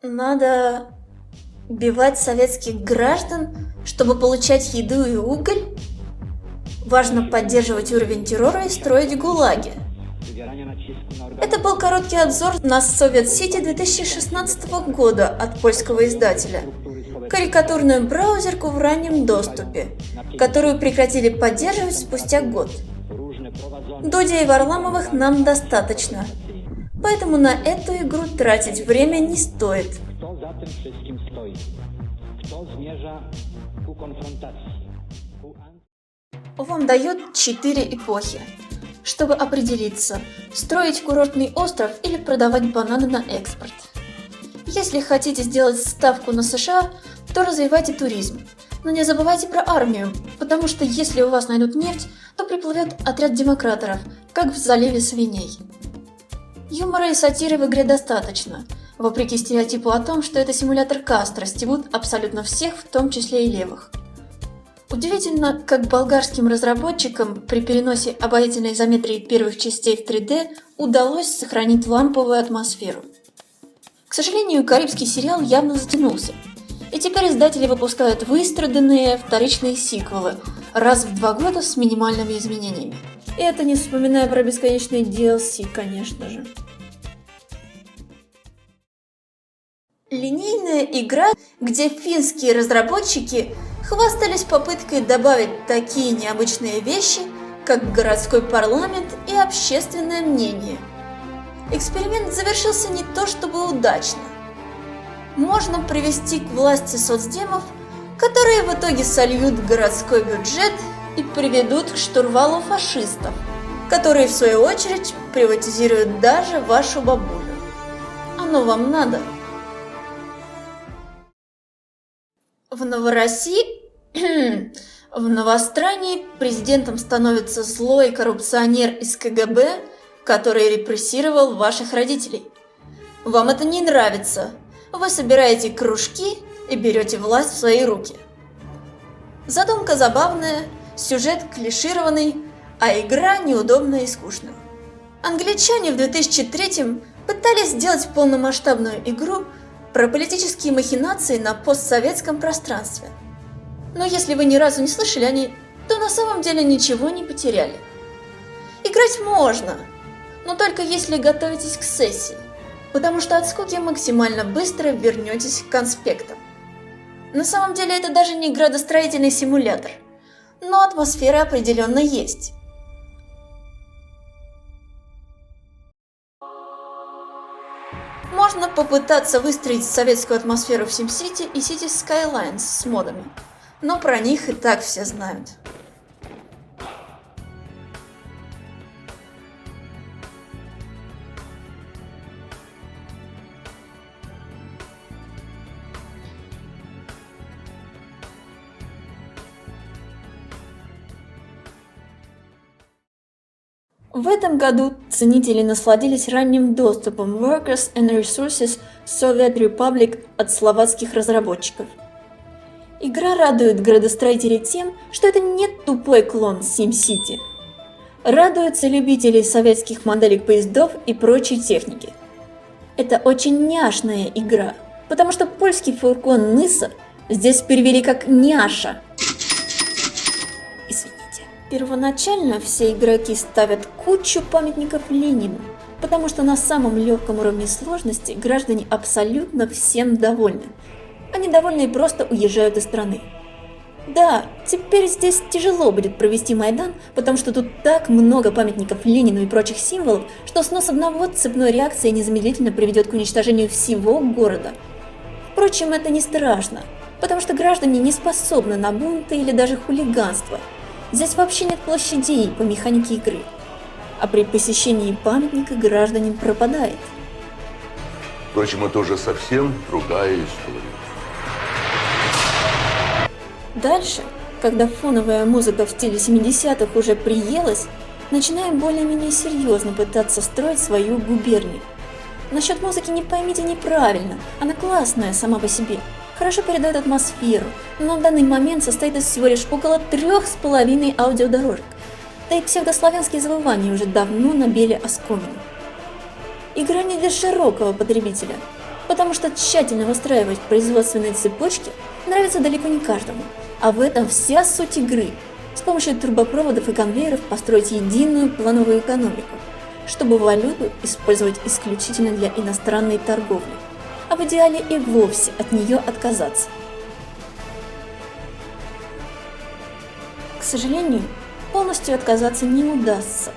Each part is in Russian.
Надо убивать советских граждан, чтобы получать еду и уголь? Важно поддерживать уровень террора и строить гулаги. Это был короткий обзор на Soviet City 2016 года от польского издателя. Карикатурную браузерку в раннем доступе, которую прекратили поддерживать спустя год. Дудя и Варламовых нам достаточно, поэтому на эту игру тратить время не стоит. Вам дают 4 эпохи, чтобы определиться, строить курортный остров или продавать бананы на экспорт. Если хотите сделать ставку на США, то развивайте туризм. Но не забывайте про армию, потому что если у вас найдут нефть, то приплывет отряд демократоров, как в заливе свиней. Юмора и сатиры в игре достаточно. Вопреки стереотипу о том, что это симулятор Кастро, стебут абсолютно всех, в том числе и левых. Удивительно, как болгарским разработчикам при переносе обаятельной изометрии первых частей в 3D удалось сохранить ламповую атмосферу. К сожалению, карибский сериал явно затянулся, и теперь издатели выпускают выстраданные вторичные сиквелы раз в 2 года с минимальными изменениями. И это не вспоминая про бесконечные DLC, конечно же. Линейная игра, где финские разработчики хвастались попыткой добавить такие необычные вещи, как городской парламент и общественное мнение. Эксперимент завершился не то чтобы удачно. Можно привести к власти соцдемов, которые в итоге сольют городской бюджет и приведут к штурвалу фашистов, которые в свою очередь приватизируют даже вашу бабулю. Оно вам надо? В Новороссии, в Новострании президентом становится злой коррупционер из КГБ, который репрессировал ваших родителей. Вам это не нравится. Вы собираете кружки и берете власть в свои руки. Задумка забавная, сюжет клишированный, а игра неудобная и скучная. Англичане в 2003-м пытались сделать полномасштабную игру про политические махинации на постсоветском пространстве. Но если вы ни разу не слышали о ней, то на самом деле ничего не потеряли. Играть можно, но только если готовитесь к сессии, потому что от скуки максимально быстро вернетесь к конспектам. На самом деле это даже не градостроительный симулятор, но атмосфера определенно есть. Можно попытаться выстроить советскую атмосферу в SimCity и Cities Skylines с модами, но про них и так все знают. В этом году ценители насладились ранним доступом Workers and Resources Soviet Republic от словацких разработчиков. Игра радует градостроителей тем, что это не тупой клон SimCity. Радуются любители советских моделек поездов и прочей техники. Это очень няшная игра, потому что польский фургон Nysa здесь перевели как няша. Извините. Первоначально все игроки ставят кучу памятников Ленину, потому что на самом легком уровне сложности граждане абсолютно всем довольны. Они довольны и просто уезжают из страны. Да, теперь здесь тяжело будет провести Майдан, потому что тут так много памятников Ленину и прочих символов, что снос одного цепной реакции незамедлительно приведет к уничтожению всего города. Впрочем, это не страшно, потому что граждане не способны на бунты или даже хулиганство. Здесь вообще нет площадей по механике игры, а при посещении памятника гражданин пропадает. Впрочем, это уже совсем другая история. Дальше, когда фоновая музыка в стиле 70-х уже приелась, начинаем более-менее серьезно пытаться строить свою губернию. Насчет музыки не поймите неправильно, она классная сама по себе, хорошо передает атмосферу, но на данный момент состоит из всего лишь около 3,5 аудиодорожек, да и псевдославянские завывания уже давно набили оскомину. Игра не для широкого потребителя, Потому что тщательно выстраивать производственные цепочки нравится далеко не каждому, а в этом вся суть игры. С помощью трубопроводов и конвейеров построить единую плановую экономику, чтобы валюту использовать исключительно для иностранной торговли, а в идеале и вовсе от нее отказаться. К сожалению, полностью отказаться не удастся,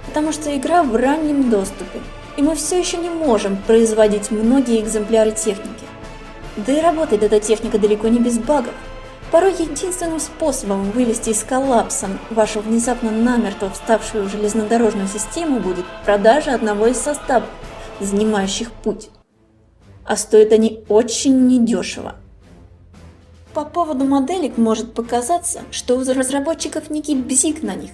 потому что игра в раннем доступе, и мы все еще не можем производить многие экземпляры техники. Да и работает эта техника далеко не без багов. Порой единственным способом вывести из коллапса вашу внезапно намертво вставшую железнодорожную систему будет продажа одного из составов, занимающих путь. А стоят они очень недешево. По поводу моделек может показаться, что у разработчиков некий бзик на них,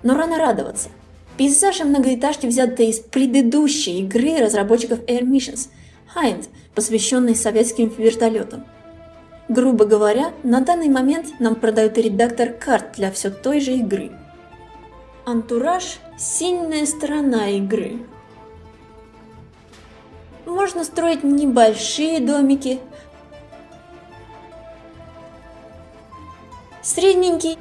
но рано радоваться. Пейзажи многоэтажки взяты из предыдущей игры разработчиков Air Missions Hind, посвященной советским вертолетам. Грубо говоря, на данный момент нам продают редактор карт для все той же игры. Антураж – сильная сторона игры. Можно строить небольшие домики, средненькие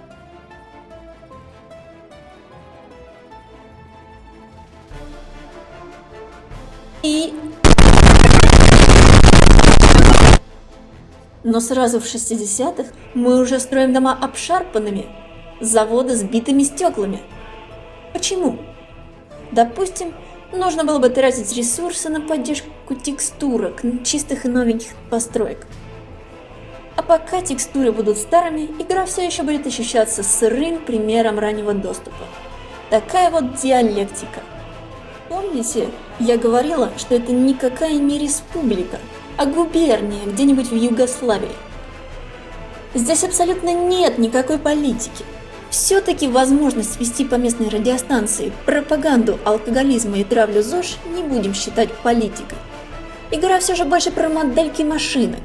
и... Но сразу в 60-х мы уже строим дома обшарпанными, заводы с битыми стеклами. Почему? Допустим, нужно было бы тратить ресурсы на поддержку текстурок, чистых и новеньких построек. А пока текстуры будут старыми, игра все еще будет ощущаться сырым примером раннего доступа. Такая вот диалектика. Помните, я говорила, что это никакая не республика, а губерния где-нибудь в Югославии. Здесь абсолютно нет никакой политики. Все-таки возможность вести по местной радиостанции пропаганду алкоголизма и травлю ЗОЖ не будем считать политикой. Игра все же больше про модельки машинок.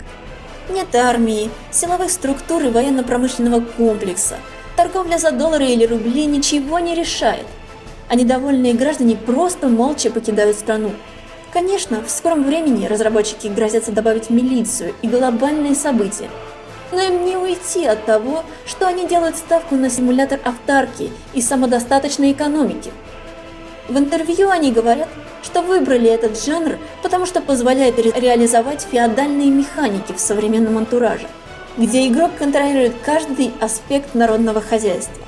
Нет армии, силовых структур и военно-промышленного комплекса. Торговля за доллары или рубли ничего не решает. А недовольные граждане просто молча покидают страну. Конечно, в скором времени разработчики грозятся добавить милицию и глобальные события. Но им не уйти от того, что они делают ставку на симулятор автаркии и самодостаточной экономики. В интервью они говорят, что выбрали этот жанр, потому что позволяет реализовать феодальные механики в современном антураже, где игрок контролирует каждый аспект народного хозяйства.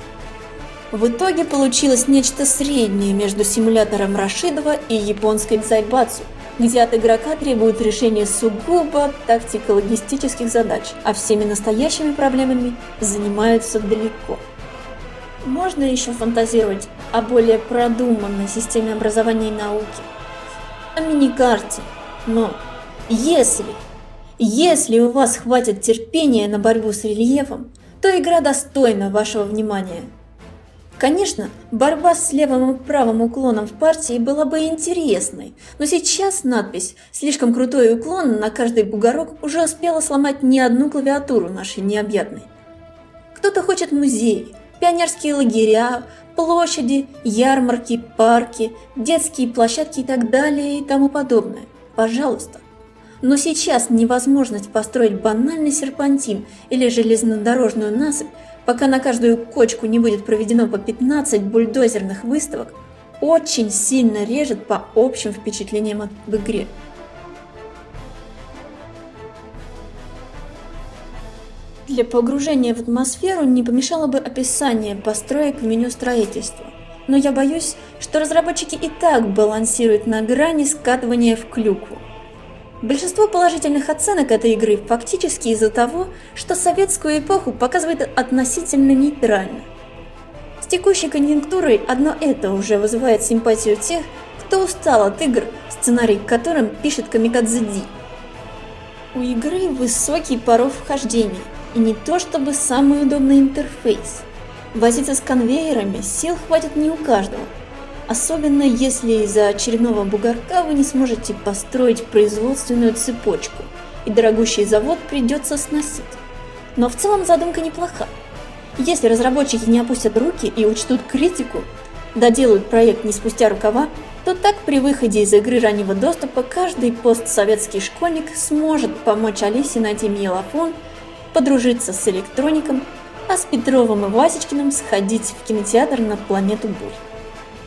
В итоге получилось нечто среднее между симулятором Рашидова и японской Дзайбацу, где от игрока требуют решения сугубо тактико-логистических задач, а всеми настоящими проблемами занимаются далеко. Можно еще фантазировать о более продуманной системе образования и науки, о миникарте, но если у вас хватит терпения на борьбу с рельефом, то игра достойна вашего внимания. Конечно, борьба с левым и правым уклоном в партии была бы интересной, но сейчас надпись «Слишком крутой уклон» на каждый бугорок уже успела сломать не одну клавиатуру нашей необъятной. Кто-то хочет музеи, пионерские лагеря, площади, ярмарки, парки, детские площадки и так далее и тому подобное. Пожалуйста. Но сейчас невозможность построить банальный серпантин или железнодорожную насыпь, пока на каждую кочку не будет проведено по 15 бульдозерных выставок, очень сильно режет по общим впечатлениям об игре. Для погружения в атмосферу не помешало бы описание построек в меню строительства, но я боюсь, что разработчики и так балансируют на грани скатывания в клюкву. Большинство положительных оценок этой игры фактически из-за того, что советскую эпоху показывает относительно нейтрально. С текущей конъюнктурой одно это уже вызывает симпатию тех, кто устал от игр, сценарий к которым пишет Камикадзе Ди. У игры высокий порог вхождения, и не то чтобы самый удобный интерфейс. Возиться с конвейерами сил хватит не у каждого. Особенно если из-за очередного бугорка вы не сможете построить производственную цепочку, и дорогущий завод придется сносить. Но в целом задумка неплоха. Если разработчики не опустят руки и учтут критику, доделают проект не спустя рукава, то так при выходе из игры раннего доступа каждый постсоветский школьник сможет помочь Алисе найти мелофон, подружиться с электроником, а с Петровым и Васечкиным сходить в кинотеатр на «Планету бурь».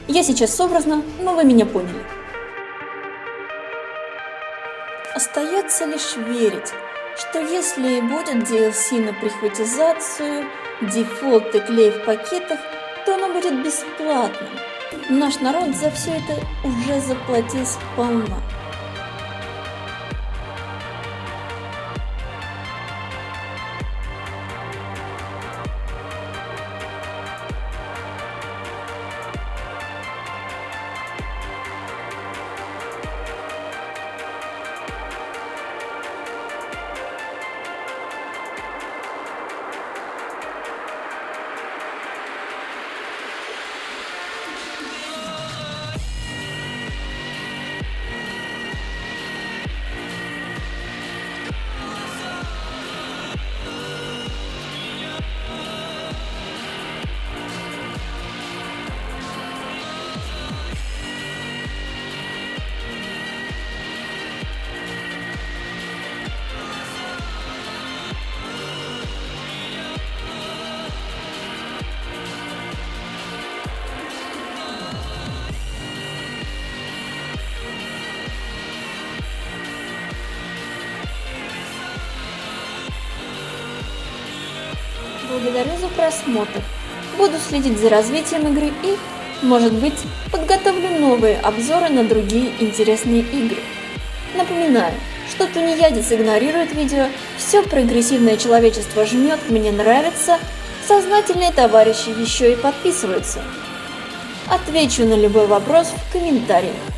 Я сейчас образно, но вы меня поняли. Остается лишь верить, что если и будет DLC на прихватизацию, дефолт и клей в пакетах, то оно будет бесплатным. Наш народ за все это уже заплатил сполна. Благодарю за просмотр. Буду следить за развитием игры и, может быть, подготовлю новые обзоры на другие интересные игры. Напоминаю, что тунеядец игнорирует видео, все прогрессивное человечество жмет «Мне нравится», сознательные товарищи еще и подписываются. Отвечу на любой вопрос в комментариях.